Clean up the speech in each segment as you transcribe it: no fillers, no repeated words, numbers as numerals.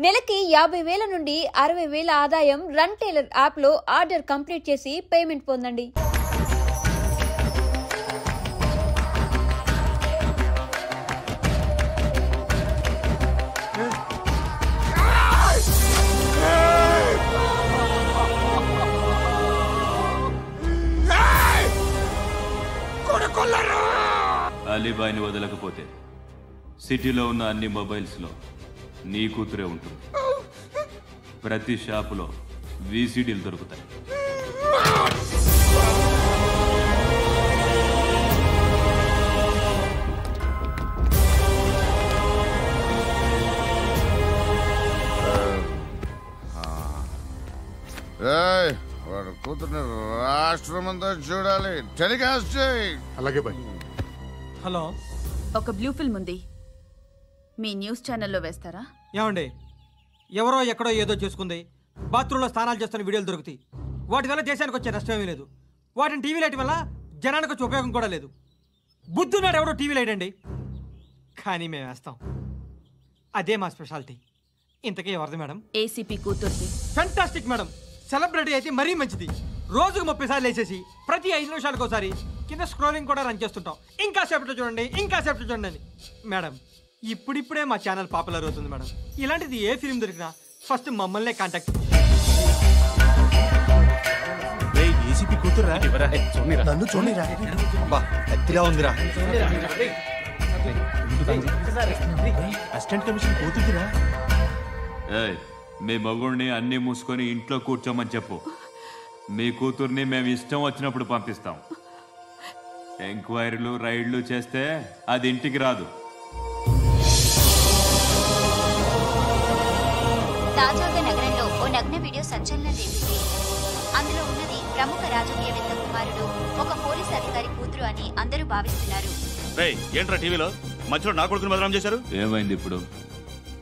నెలకి 50,000 నుండి 60,000 ఆదాయం రన్ టైలర్ యాప్లో ఆర్డర్ కంప్లీట్ చేసి పేమెంట్ పొందండి. అలీబాయిని వదలకపోతే సిటీలో ఉన్న అన్ని మొబైల్స్లో నీ కూతురే ఉంటుంది. ప్రతి షాపులో వీసీడీలు దొరుకుతాయి. వాడు కూతుర్ని రాష్ట్రమంతా చూడాలి. టెలికాస్ట్ చేయి. అలాగే బాయ్. హలో, ఒక బ్లూ ఫిల్మ్ ఉంది, మీ న్యూస్ ఛానల్లో వేస్తారా? ఏమండి, ఎవరో ఎక్కడో ఏదో చేసుకుంది, బాత్రూంలో స్నానాలు చేస్తున్న వీడియోలు దొరుకుతాయి. వాటి వల్ల దేశానికి వచ్చే నష్టమేమీ లేదు. వాటిని టీవీ లైట్ వల్ల జనానికి వచ్చే ఉపయోగం కూడా లేదు. బుద్ధున్నాడు ఎవడో టీవీ లైట్ అండి, కానీ మేము వేస్తాం. అదే మా స్పెషాలిటీ. ఇంతకీ ఎవరిది మేడం? ఏసీపీ కూతుర్ది. Fantastic madam. సెలబ్రిటీ అయితే మరీ మంచిది. రోజుకు 30 సార్లు వేసేసి ప్రతి 5 నిమిషాలకు ఒకసారి కింద స్క్రోలింగ్ కూడా రన్ చేస్తుంటాం. ఇంకా సేపట్లో చూడండి, ఇంకా సేపట్లో చూడండి అని. మేడం, ఇప్పుడిప్పుడే మా ఛానల్ పాపులర్ అవుతుంది మేడం. ఇలాంటిది ఏ ఫిల్మ్ దొరికినా ఫస్ట్ మమ్మల్నే కాంటాక్ట్. ఏసీపీ కూతురా? నన్ను చూడరా, ఎత్తిలా ఉందిరా. Assistant commission కూతురురా. మీ మగుడిని అన్ని మూసుకొని ఇంట్లో కూర్చోమని చెప్పు. మీ కూతుర్ని మేము ఇష్టం వచ్చినప్పుడు పంపిస్తాం. ఎంక్వైరీలు రైడ్లు చేస్తే అది ఇంటికి రాదు. తాజాగా నగరంలో ఓ నగ్న వీడియో సంచలనం రేపింది. అందులో ఉన్నది ప్రముఖ రాజకీయవేత్త కుమారుడు, ఒక పోలీస్ అధికారి కూతురు అని అందరూ భావిస్తున్నారు. ఏంట్రా టీవీలో మధ్యలో నా కొడుకుని బదనాం చేశారు? ఏమైంది ఇప్పుడు?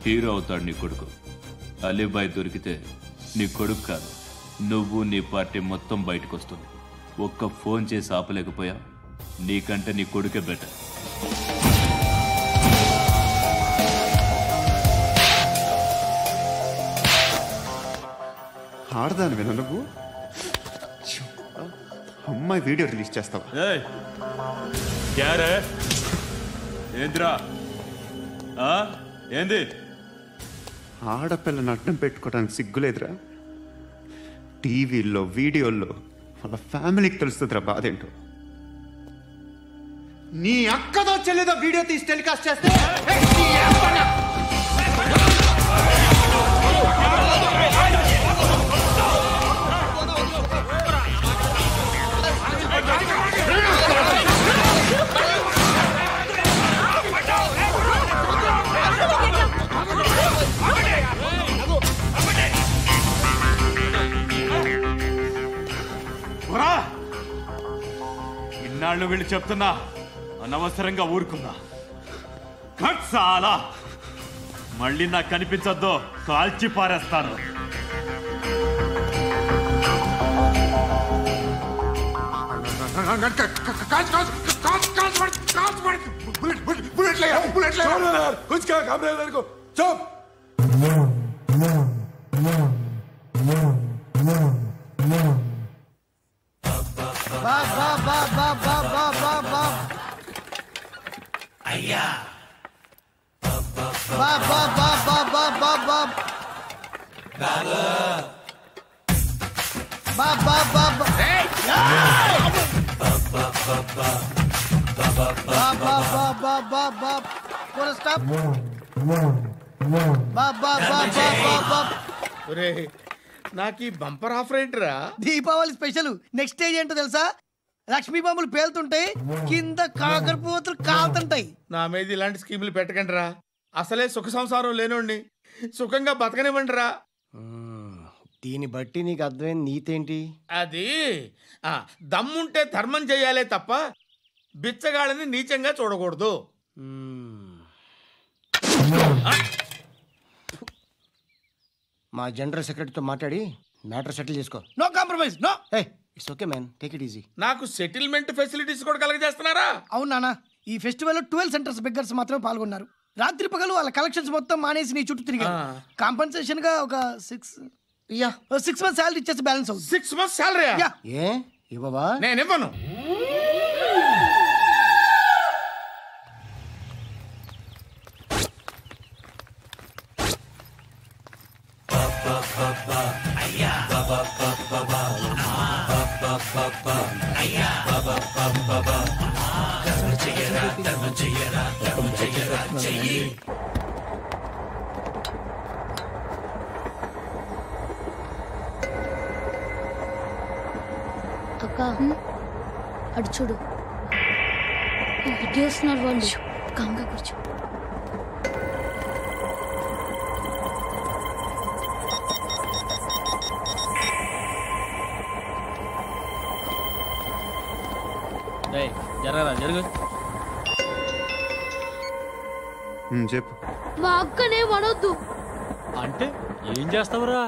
హీరో అవుతాడు నీ కొడుకు. అలీబాయ్ దొరికితే నీ కొడుకు కాదు, నువ్వు నీ పార్టీ మొత్తం బయటకు వస్తుంది. ఒక్క ఫోన్ చేసి ఆపలేకపోయా, నీకంటే నీ కొడుకే బెటర్. ఆడదాని విన నువ్వు అమ్మాయి వీడియో రిలీజ్ చేస్తావా? ఏంద్రా ఏంది? ఆడపిల్లని అడ్డం పెట్టుకోవడానికి సిగ్గులేదురా? టీవీల్లో వీడియోల్లో వాళ్ళ ఫ్యామిలీకి తెలుస్తుందిరా బాధేంటో. నీ అక్కదో చెల్లిదో వీడియో తీసి టెలికాస్ట్ చేస్తే ఇన్నాళ్ళు వీళ్ళు చెప్తున్నా అనవసరంగా ఊరుకుందా. చాలా మళ్ళీ నాకు కనిపించొద్దు, కాల్చి పారేస్తాను. అయ్యా నాకు ఈ బంపర్ ఆఫర్ ఏంట్రా? దీపావళి స్పెషల్. నెక్స్ట్ స్టేజ్ ఏంటో తెలుసా? లక్ష్మీ బాంబులు పేలుతుంటాయి, కింద కాకరపువ్వుతులు కాలుతుంటాయి. నా మీద ఇలాంటి స్కీములు పెట్టకండి రా. అసలే సుఖ సంసారం లేనోడిని సుఖంగా బతకనివ్వండి రా. దీన్ని బట్టి నీకు అర్థమైన నీతేంటి? అది దమ్ముంటే ధర్మం చెయ్యాలే తప్ప బిచ్చగాళ్ళని నీచంగా చూడకూడదు. మా జనరల్ సెక్రటరీతో మాట్లాడి మ్యాటర్ సెటిల్ చేసుకో. No compromise, no. It's okay man, take it easy. నాకు సెటిల్మెంట్ ఫెసిలిటీస్ కూడా కలగజేస్తున్నారా? అవును నాన్న, ఈ ఫెస్టివల్ 12 సెంటర్స్ బిగ్గర్స్ మాత్రమే పాల్గొన్నారు. రాత్రి పగలు వాళ్ళ కలెక్షన్స్ మొత్తం మానేసి నీ చుట్టూ తిరిగాను. కాంపన్సేషన్ గా ఒక 6 months శాలరీ ఇచ్చేసి బ్యాలెన్స్ అవుతుంది. 6 months శాలరీ? ఏ ఇవ్వవా? నేను ఇవ్వను. అక్క అటు చూడు, వస్తున్నారు వాళ్ళు. కామ్గా కూర్చో. జరుగు. చెప్పు. మా అక్కనే వనొద్దు. అంటే ఏం చేస్తావురా?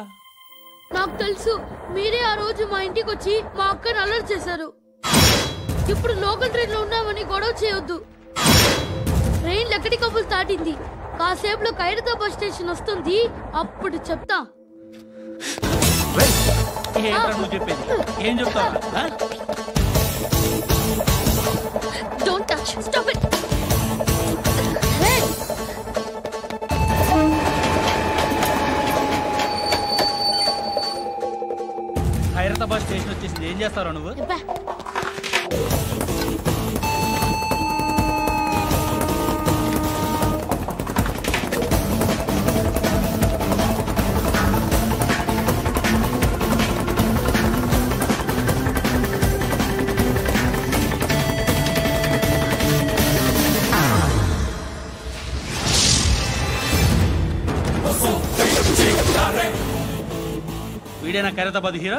నాకు తెలుసు, మీరే ఆ రోజు మా ఇంటికి వచ్చి మా అక్కని అలర్ట్ చేశారు. ఇప్పుడు లోకల్ ట్రైన్ లో ఉన్నామని గొడవ చేయొద్దు. ట్రైన్ ఎక్కడి కబుల్ దాటింది. కాసేపులో ఖైరతాబాద్ స్టేషన్ వస్తుంది, అప్పుడు చెప్తా. చెప్పేది ఏం చెప్తావు? Don't touch. Stop it. Khairatabad station వచ్చేసింది. ఏం చేస్తారా నువ్వు? వీడేనా ఖైరతాబాద్ హీరో?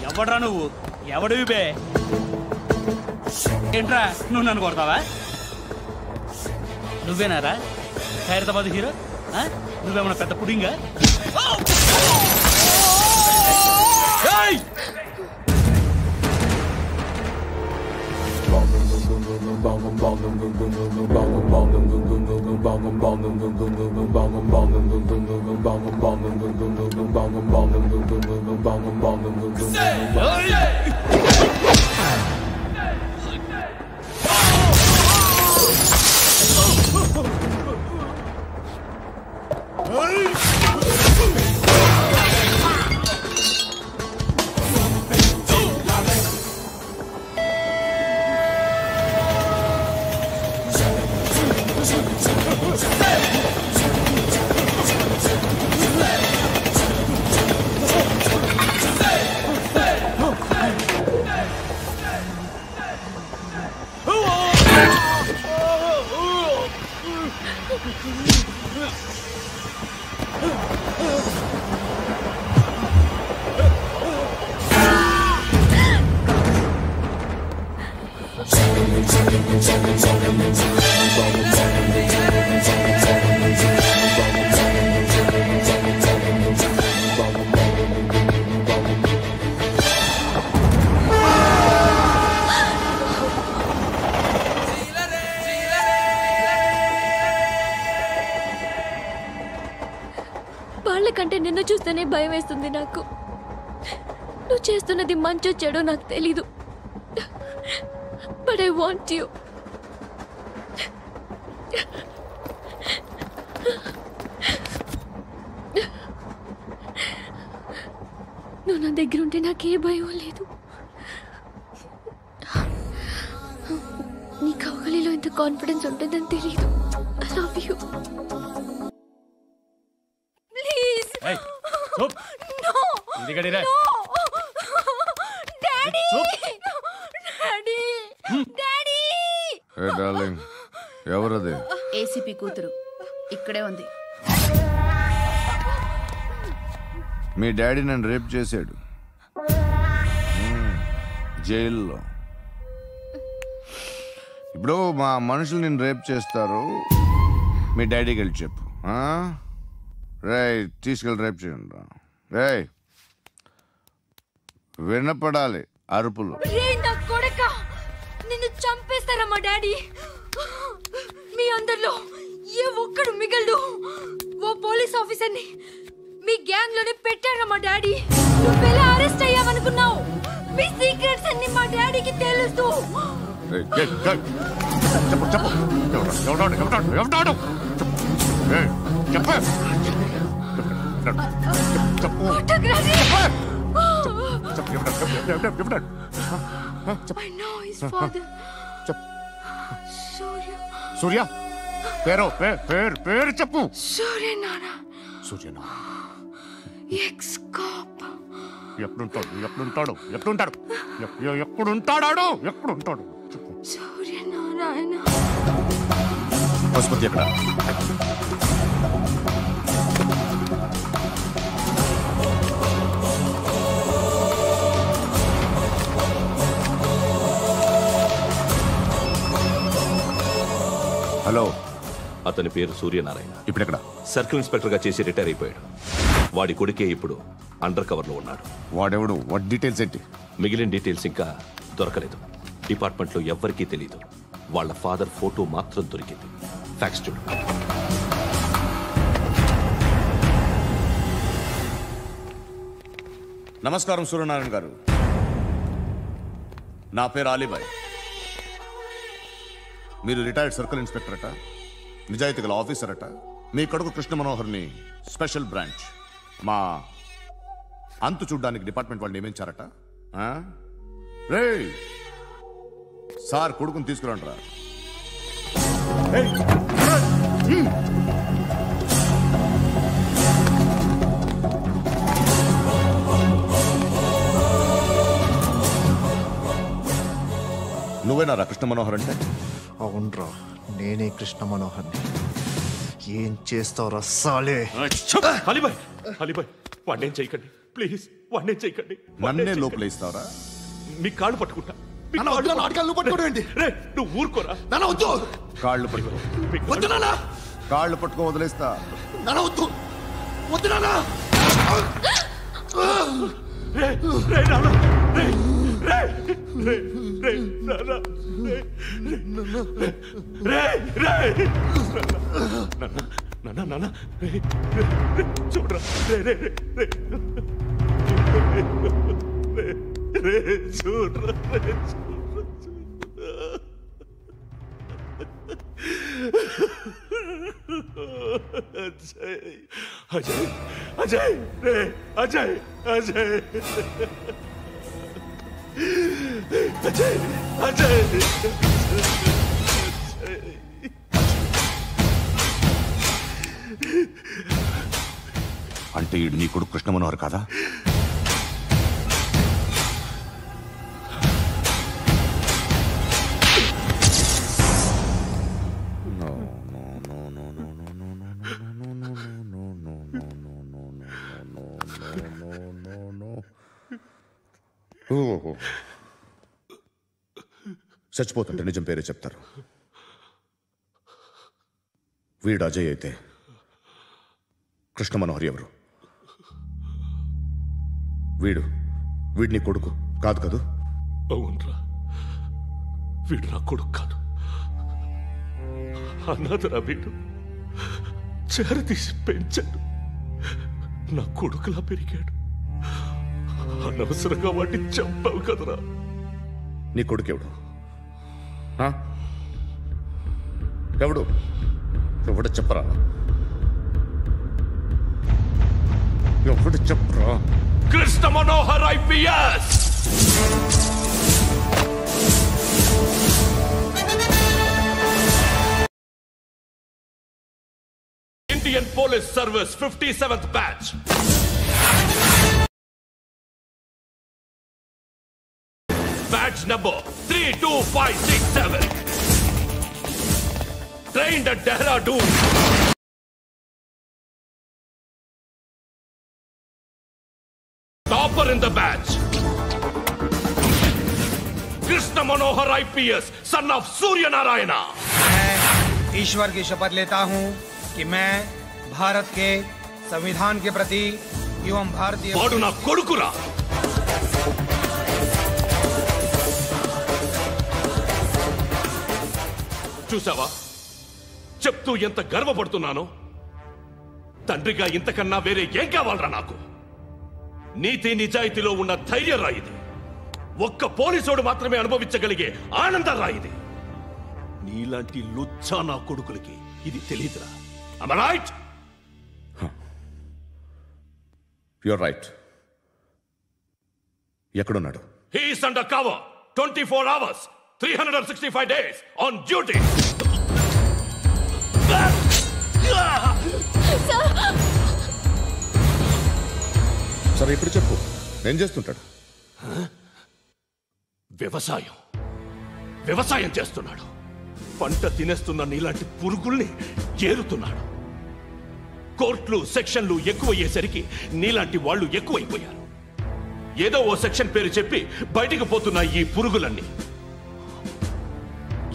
ఎవడ్రా నువ్వు? ఎవడివి బే? ఏంట్రా నువ్వు నన్ను కొడతావా? నువ్వేనారా ఖైరతాబాద్ హీరో? నువ్వేమన్నా పెద్ద పుడింగా? వాళ్ళకంటే నిన్ను చూస్తేనే భయం వేస్తుంది నాకు. నువ్వు చేస్తున్నది మంచో చెడో నాకు తెలీదు. But I want you. నువ్వు నా దగ్గర ఉంటే నాకే భయం లేదు. నీ కౌగలిలో ఎంత కాన్ఫిడెన్స్ ఉంటుందని తెలీదు. I love you. ప్లీజ్. ఎవరది? ఏసీపీ కూతురు ఇక్కడే ఉంది. మీ డాడీ నన్ను రేప్ చేశాడు జైల్లో. ఇప్పుడు మా మనుషులు నిన్ను రేప్ చేస్తారు, మీ డాడీకి వెళ్ళి చెప్పు. రేయ్ తీసుకెళ్ళి రేప్ చేయండి. రేయ్ వినపడాలి అరుపులు. నిన్ను చంపేస్తారా మా డాడీ? మీ అందరిలో ఏ ఒక్కడు మిగలడు. ఓ పోలీస్ ఆఫీసర్ని మీ గ్యాంగ్ లోనే పెట్టారా మా డాడీ. నువ్వెలా అరెస్ట్ అయ్యావనుకున్నావు? మీ సీక్రెట్స్ అన్ని మా డాడీకి తెలుసు. సూర్య పేరు పేరు చెప్పు. సూర్యనారాయణ. Suryanarayana ex cop. ఎక్కడుంటాడు సూర్యనారాయణ. పశుపతి ఎక్కడ? హలో, అతని పేరు సూర్యనారాయణ. ఇప్పుడెక్కడ? సర్కిల్ ఇన్స్పెక్టర్ గా చేసి రిటైర్ అయిపోయాడు. వాడి కొడుకే ఇప్పుడు అండర్ కవర్ లో ఉన్నాడు. వాడెవడు? వాట్ డీటెయిల్స్ ఏంటి? మిగిలిన డీటెయిల్స్ ఇంకా దొరకలేదు. డిపార్ట్మెంట్ లో ఎవ్వరికీ తెలియదు. వాళ్ళ ఫాదర్ ఫోటో మాత్రం దొరికింది. ఫ్యాక్స్ చూడు. నమస్కారం సూర్యనారాయణ గారు. నా పేరు అలీబాయ్. మీరు రిటైర్డ్ సర్కిల్ ఇన్స్పెక్టర్ అట, నిజాయితీ గల ఆఫీసర్ అట. మీ కొడుకు కృష్ణ మనోహర్ని స్పెషల్ బ్రాంచ్ మా అంతు చూడ్డానికి డిపార్ట్మెంట్ వాళ్ళు నియమించారట. రే సార్, కొడుకుని తీసుకురండి రా. నువ్వేనా కృష్ణ మనోహర్ అంటే? అవునరా, నేనే కృష్ణ మనోహర్ని. ఏం చేస్తావురా సాలే? అలీబాయ్, అలీబాయ్, వాడినేం చేయకండి ప్లీజ్, వాడినేం చేయకండి. నన్నే లోపల ఇస్తావరా? మీ కాళ్ళు పట్టుకుంటా. నువ్వు ఊరుకోరా. కాళ్ళు పట్టుకో. కాళ్ళు పట్టుకో వదిలేస్తా. చూడరా, అజయ్, అజయ్, అజయ్, అజయ్, అజయ్, అజయ్. అంటే ఈడు నీ కొడుకు కృష్ణ మనోహర్ కాదా? చచ్చిపోతుంటే నిజం పేరే చెప్తారు. వీడు అజయ్ అయితే కృష్ణ మనోహర్ ఎవరు? వీడిని కొడుకు కాదు కదూ? అవునరా, వీడు నా కొడుకు కాదు. అన్నదరా వీడు. చేరతీసి పెంచాడు. నా కొడుకులా పెరిగాడు. అనవసరంగా వాడిని చంపావు కదరా. నీ కొడుకు ఎవడు? ఎవడు? ఎవడు చెప్పరా? ఎవడు చెప్పరా? Krishna Manohar IPS. Indian police service 57th batch. Badge number 32567. Trained at Dehradun. Topper in the batch. Krishna Manohar IPS, son of Surya Narayana. मैं ईश्वर की शपथ लेता हूं कि मैं भारत के संविधान के प्रति एवं भारतीय वाडु ना कोडुकुरा. చూసావా? చెప్తూ ఎంత గర్వపడుతున్నానో. తండ్రిగా ఇంతకన్నా వేరే ఏం కావాలరా నాకు? నీతి నిజాయితీలో ఉన్న ధైర్యం రాయిది. ఒక్క పోలీసోడు మాత్రమే అనుభవించగలిగే ఆనందం రాయిది. నీలాంటి లుచ్చా నా కొడుకులకి ఇది తెలీదురా. Am I right? You're right. ఎక్కడున్నాడు? He is under cover 24 hours 365 days on duty. సరే ఇప్పుడు చెప్పు, ఏం చేస్తుంటాడు? వ్యవసాయం చేస్తున్నాడు. పంట తినేస్తున్న నీలాంటి పురుగుల్ని ఏరుతున్నాడు. కోర్టులు సెక్షన్లు ఎక్కువయ్యేసరికి నీలాంటి వాళ్ళు ఎక్కువైపోయారు. ఏదో ఓ సెక్షన్ పేరు చెప్పి బయటికి పోతున్న ఈ పురుగులన్నీ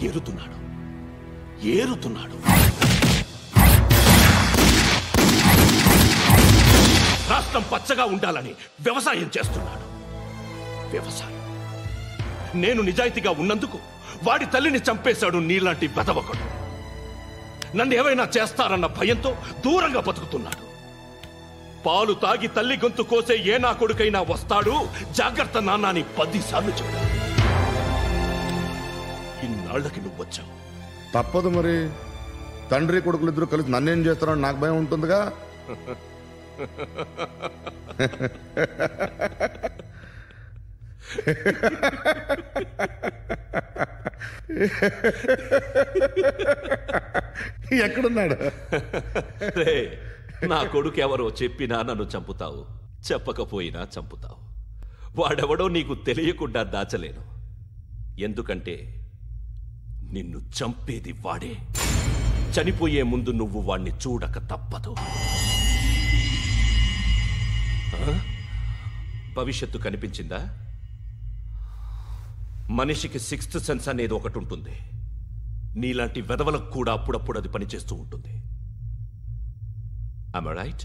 ఏరుతున్నాడు. రాష్ట్రం పచ్చగా ఉండాలని వ్యవసాయం చేస్తున్నాడు. నేను నిజాయితీగా ఉన్నందుకు వాడి తల్లిని చంపేశాడు నీలాంటి వెధవకుడు. నన్ను ఏమైనా చేస్తారన్న భయంతో దూరంగా బతుకుతున్నాడు. పాలు తాగి తల్లి గొంతు కోసే ఏ నా కొడుకైనా వస్తాడు, జాగ్రత్త నాన్న అని 10 సార్లు చెప్పాడు. ఇన్నాళ్లకి నువ్వు వచ్చావు. తప్పదు మరి. తండ్రి కొడుకులు ఇద్దరు కలిసి నన్నేం చేస్తారని నాకు భయం ఉంటుందిగా. ఎక్కడున్నాడు? నా కొడుకు ఎవరో చెప్పినా నన్ను చంపుతావు, చెప్పకపోయినా చంపుతావు. వాడెవడో నీకు తెలియకుండా దాచలేను. ఎందుకంటే నిన్ను చంపేది వాడే. చనిపోయే ముందు నువ్వు వాణ్ణి చూడక తప్పదు. భవిష్యత్తు కనిపించిందా? మనిషికి 6th సెన్స్ అనేది ఒకటి ఉంటుంది. నీలాంటి వెధవలకు కూడా అప్పుడప్పుడు అది పనిచేస్తూ ఉంటుంది. Am I right?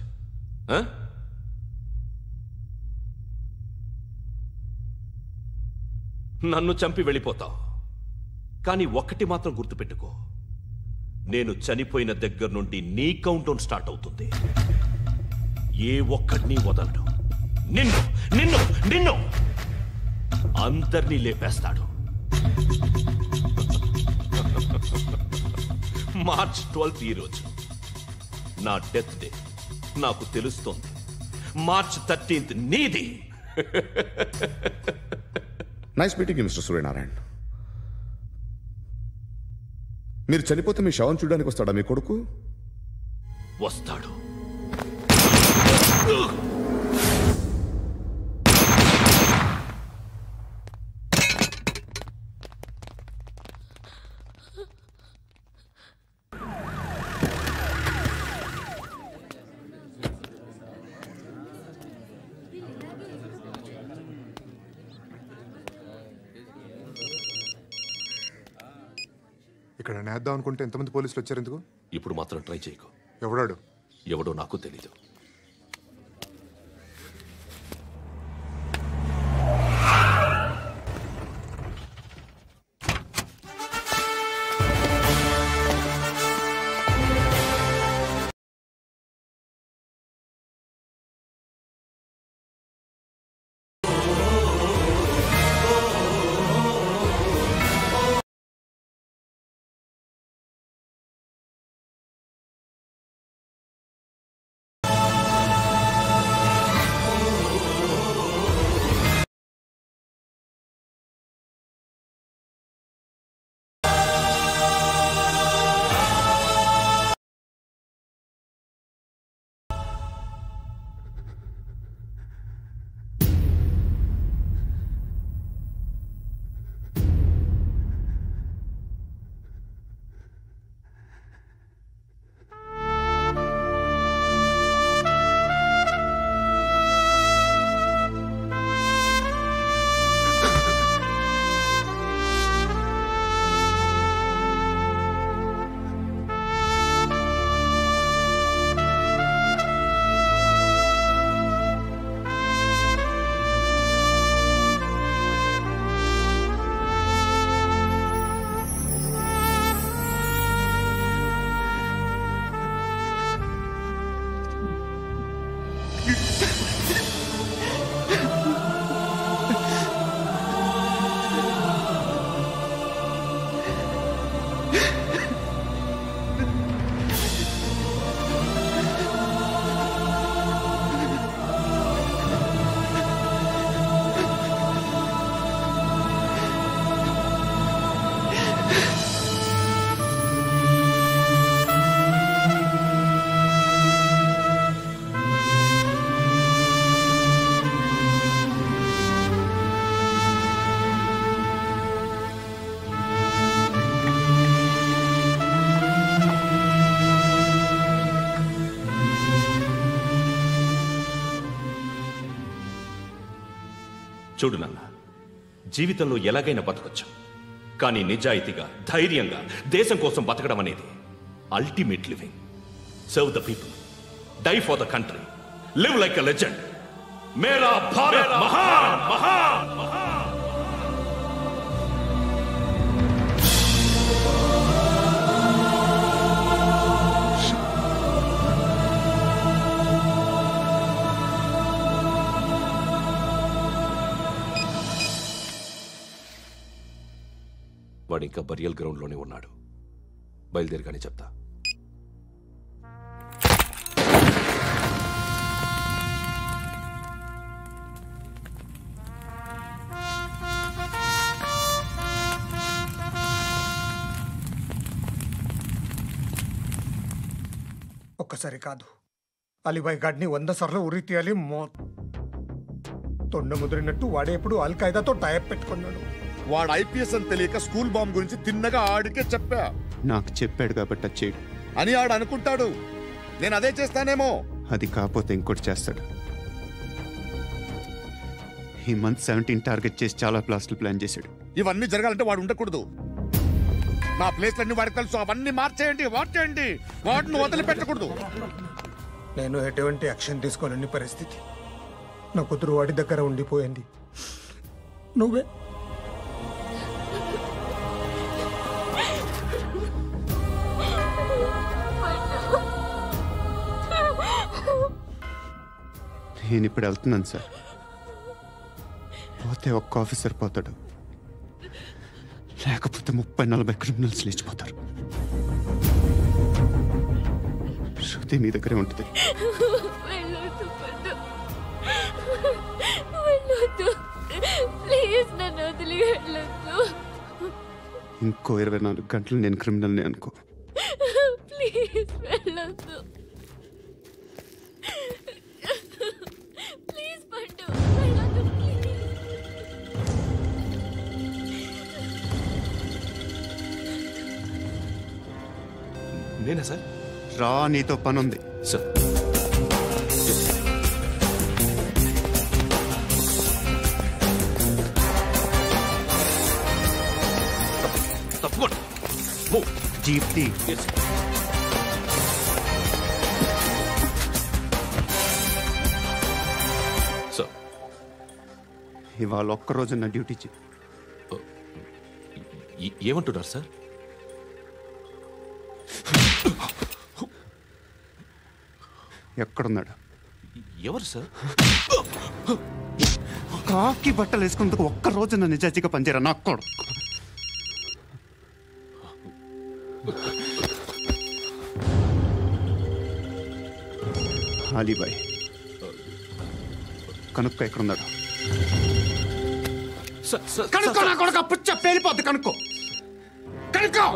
నన్ను చంపి వెళ్ళిపోతావు. కానీ ఒక్కటి మాత్రం గుర్తుపెట్టుకో, నేను చనిపోయిన దగ్గర నుండి నీ కౌంట్ డౌన్ స్టార్ట్ అవుతుంది. ఏ ఒక్కడిని వదలడు. నిన్ను అందరినీ లేపేస్తాడు. మార్చ్ 12 ఈ రోజు నా డెత్ డే. నాకు తెలుస్తోంది. మార్చ్ 13 నీది. Nice meeting mister Suryanarayan. మీరు చనిపోతే మీ శవం చూడడానికి వస్తాడా మీ కొడుకు? వస్తాడు. ఇక్కడ నేద్దాం అనుకుంటే ఎంతమంది పోలీసులు వచ్చారు ఎందుకు? ఇప్పుడు మాత్రం ట్రై చేయకు. ఎవడో నాకు తెలీదు. చూడు నాన్న, జీవితంలో ఎలాగైనా బతకొచ్చు, కానీ నిజాయితీగా ధైర్యంగా దేశం కోసం బతకడం అనేది ultimate living. Serve the people, die for the country, live like a legend. మేరా భారత్ మహాన్ మహాన్ మహాన్. వాడు ఇంకా బరియల్ గ్రౌండ్లోనే ఉన్నాడు. బయలుదేరగానే చెప్తా. ఒక్కసారి కాదు, అలీబాయ్ గాడిని 100 సార్లు ఉరి తీయాలి. తొండ ముదిరినట్టు వాడేప్పుడు అల్ ఖైదాతో టైప్ పెట్టుకున్నాడు. వాడు ఐపీఎస్ అని తెలియక స్కూల్ బాంబ్ గురించి తిన్నగా ఆడికే చెప్పా. నాకు చెప్పాడు కాబట్టి చేయడు అని ఆడు అనుకుంటాడు. నేను అదే చేస్తానేమో. అది కాకపోతే ఇంకోటి చేస్తాడు. ఈ మంత్ 17 టార్గెట్ చేసి చాలా ప్లాస్టులు ప్లాన్ చేశాడు. ఇవన్నీ జరగాలంటే వాడు ఉండకూడదు. నా ప్లేస్లన్నీ వాడికి తెలుసు. అవన్నీ మార్చేయండి, మార్చేయండి. వాటిని వదిలిపెట్టకూడదు. నేను ఎటువంటి యాక్షన్ తీసుకోలేని పరిస్థితి. నా కూతురు వాడి దగ్గర ఉండిపోయింది. నువ్వే నేను ఇప్పుడు వెళ్తున్నాను సార్. పోతే ఒక్క ఆఫీసర్ పోతాడు, లేకపోతే 30-40 క్రిమినల్స్ లేచిపోతారు. శృతి మీ దగ్గరే ఉంటుంది. ఇంకో 24 గంటలు నేను క్రిమినల్ని అనుకో. ప్లీజ్ వెళ్ళొద్దు. ప్లీజ్ పండు వెళ్ళొద్దు. నేనా సార్? రా, నీతో పని ఉంది సార్. తప్పకుండా జీప్తి. సార్, ఇవాళ ఒక్కరోజు నా డ్యూటీ ఏమంటున్నారు సార్? ఎక్కడున్నాడు? ఎవరు సార్? కాకి బట్టలు వేసుకున్నందుకు ఒక్కరోజు నా నిజాయితీగా పనిచేయరా నాకు కూడా. అలీబాయ్ కనుక్కో ఎక్కడున్నాడు. కనుక్కో నా కొడుకు. పుచ్చ పేలిపోద్ది. కనుక్కో కనుక్కో.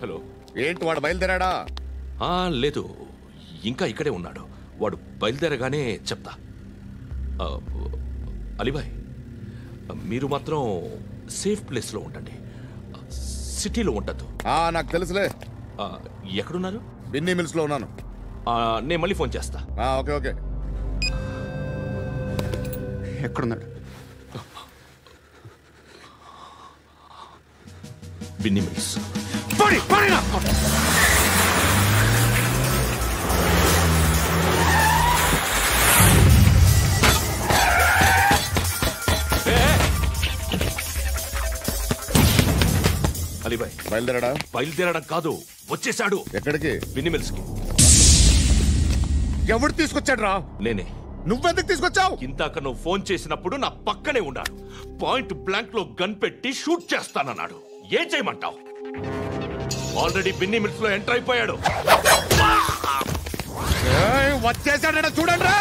హలో, ఏంటి వాడు బయలుదేరాడా? లేదు, ఇంకా ఇక్కడే ఉన్నాడు. వాడు బయలుదేరగానే చెప్తా. అలీబాయ్, మీరు మాత్రం సేఫ్ ప్లేస్లో ఉండండి, సిటీలో ఉండద్దు. నాకు తెలుసులే. ఎక్కడున్నారు? బిన్నీ మిల్స్ లో ఉన్నాను. నేను మళ్ళీ ఫోన్ చేస్తా. Okay okay. ఎక్కడున్నాడు? బిన్నీ మిల్స్. అలీబాయ్ బయలుదేరాడా? బయలుదేరడం కాదు, వచ్చేశాడు. ఎక్కడికి? బిన్నీ మిల్స్ కి. ఎవడు తీసుకొచ్చాడు రా? నేనే. నువ్వెందుకు తీసుకొచ్చావు? ఇందాక నువ్వు ఫోన్ చేసినప్పుడు నా పక్కనే ఉన్నాడు. పాయింట్ బ్లాంక్ లో గన్ పెట్టి షూట్ చేస్తానన్నాడు. ఏం చేయమంటావు? ఆల్రెడీ బిన్నీ మిల్స్ లో ఎంటర్ అయిపోయాడు. వచ్చేసాడ చూడండి రా.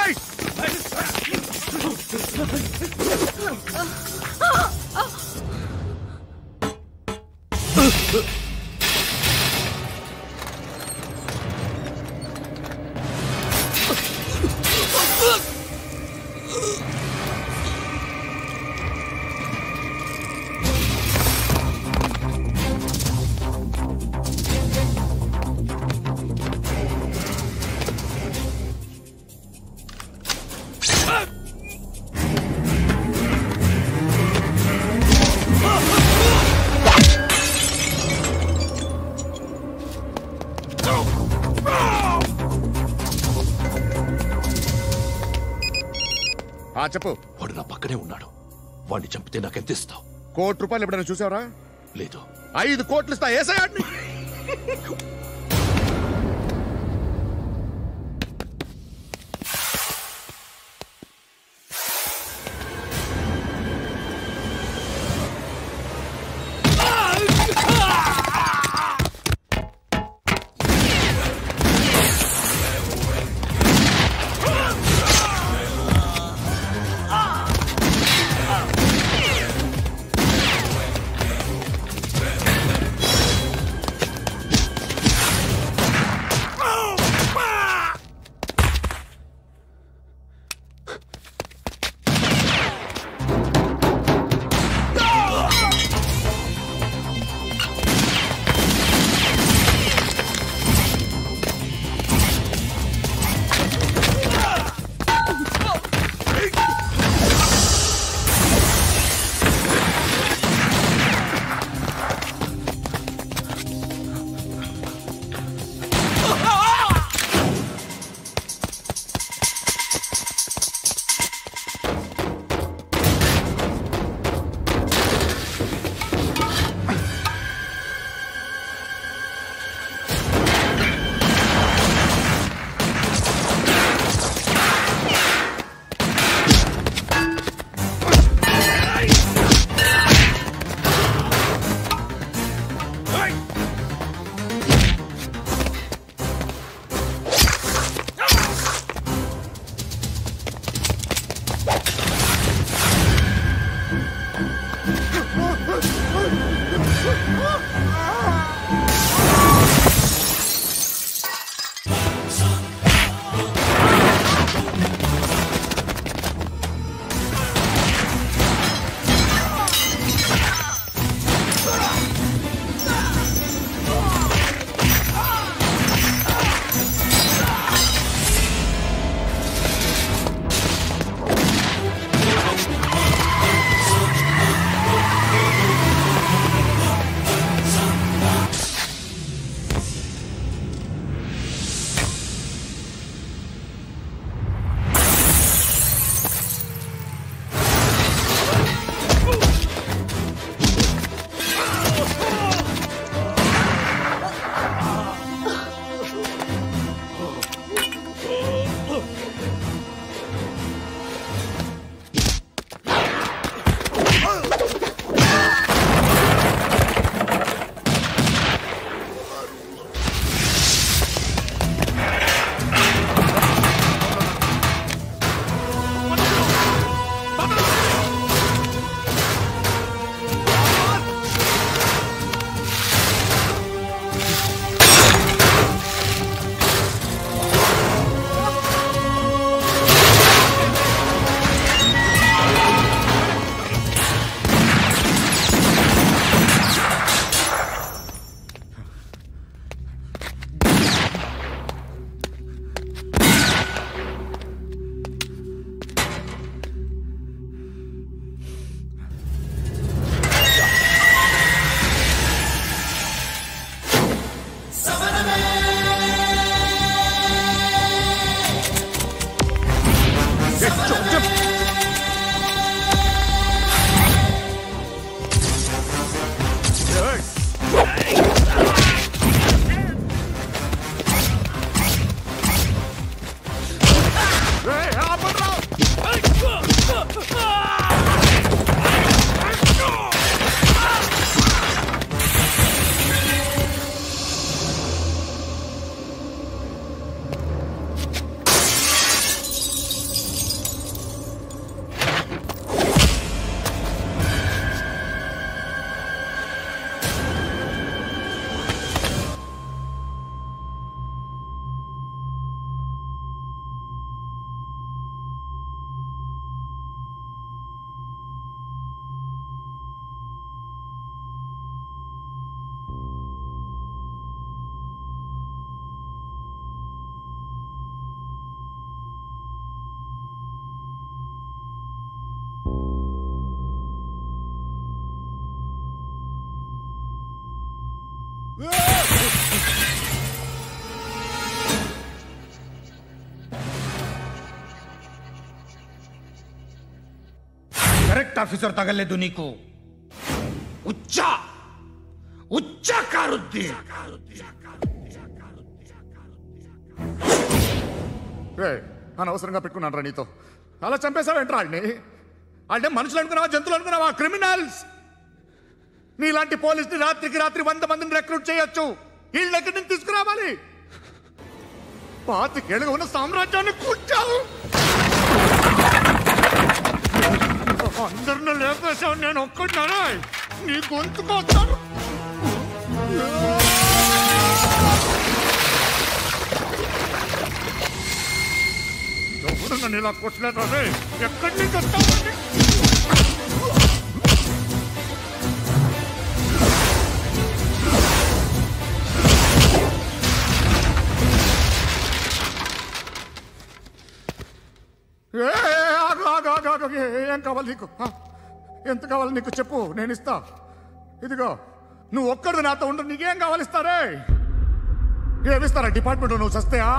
చెప్పు. వాడు నా పక్కనే ఉన్నాడు. వాడిని చంపితే నాకెంత ఇస్తావు? ₹1,00,00,000 ఎప్పుడైనా చూసావరా? లేదు. 5 కోట్లు ఇస్తా. ఏసయాడిని. కరెక్ట్ ఆఫీసర్ తగలేదు నీకు ఉచ్చా ఉచ్చా కారుద్ది అనవసరంగా పెట్టుకున్నాను రా నీతో. అలా చంపేశావేంట్రా ఆడిని? అంటే మనుషులు అనుకున్నావా, జంతువులు అనుకున్నావా? క్రిమినల్స్. నీలాంటి పోలీసుని రాత్రికి రాత్రి 100 మందిని రిక్రూట్ చేయొచ్చు. వీళ్ళ దగ్గర నుంచి తీసుకురావాలి. 25 ఏళ్ళుగా ఉన్న సామ్రాజ్యాన్ని కూర్చావు. అందరిని లేపేశావు, నేను ఒక్కడినారా? నీ గొంతుకొస్తాను. ఎవరు నన్ను ఇలా కొట్టలేదా? ఎక్కడి నుంచి వస్తావు? ఏం కావాలి నీకు? ఎంత కావాలి నీకు చెప్పు, నేను ఇస్తా. ఇదిగో నువ్వు ఒక్కడు నాతో ఉండు. నీకేం కావాలి ఇస్తారే? ఏమిస్తారా డిపార్ట్మెంట్? నువ్వు చస్తేయా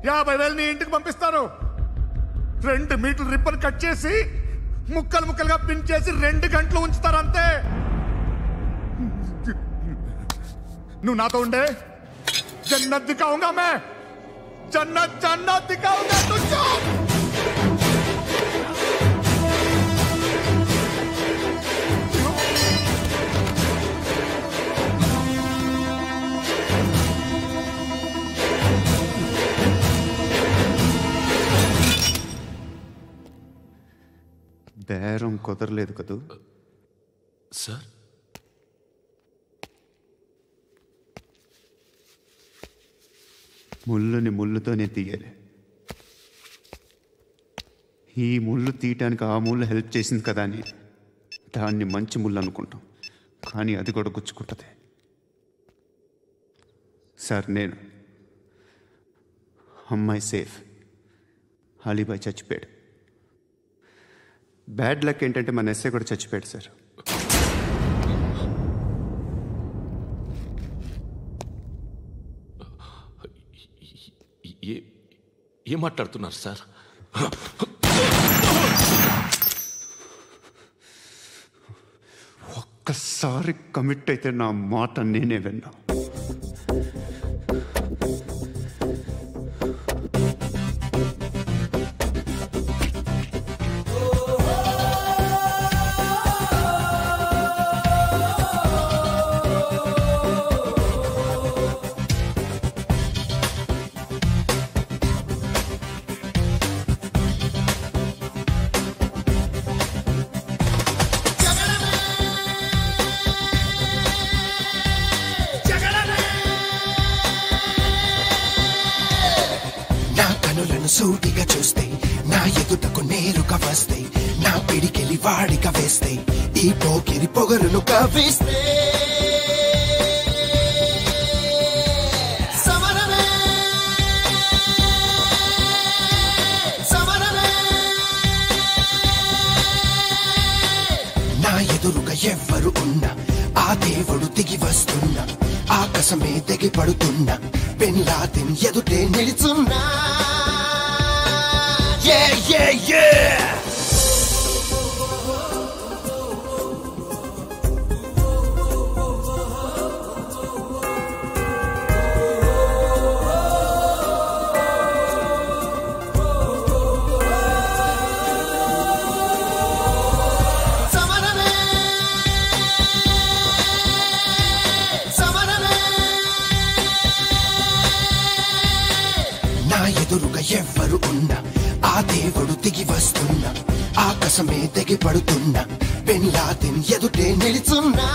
50,000 నీ ఇంటికి పంపిస్తారు. 2 మీటర్లు రిబ్బన్ కట్ చేసి ముక్కలు ముక్కలుగా పిన్ చేసి 2 గంటలు ఉంచుతారు అంతే. నువ్వు నాతో ఉండే జన్నత్ దిఖాऊंगा मैं, जन्नत जन्नत दिखाऊंगा तुझको. బేరం కుదరలేదు కదూ సార్? ముళ్ళుని ముళ్ళుతోనే తీయాలి. ఈ ముళ్ళు తీయటానికి ఆ ముళ్ళు హెల్ప్ చేసింది కదా అని దాన్ని మంచి ముళ్ళు అనుకుంటాం, కానీ అది కూడా గుచ్చుకుంటుంది. సార్, నేను అమ్మాయి సేఫ్, అలీబాయ్ చచ్చిపోయాడు. బ్యాడ్ లక్ ఏంటంటే మన ఎస్ఐ కూడా చచ్చిపోయాడు సార్. ఏం మాట్లాడుతున్నారు సార్? ఒక్కసారి కమిట్ అయితే నా మాట నేనే విన్నా. సూటిగా చూస్తే నా ఎదుటకు నేరుగా వస్తే నా పిడికెలి వాడిగా వేస్తే ఈ పోకిరి పొగరును కవిస్తే సమరమే సమరమే నా ఎదురుగా ఎవ్వరు ఉన్నా ఆ దేవుడు దిగి వస్తున్నా ఆకాశమే దిగి పడుతున్నా బిన్ లాదెన్ ఎదుటే నిలుచున్నా. Yeah, yeah, yeah! Samarame, samarame. నా ఎదురుగా ఎవ్వరు ఉన్నా ఆ దేవుడు దిగి వస్తున్నా ఆకాశమే దిగి పడుతున్నా బిన్ లాదెన్ ఎదుటే నిలుచున్నా.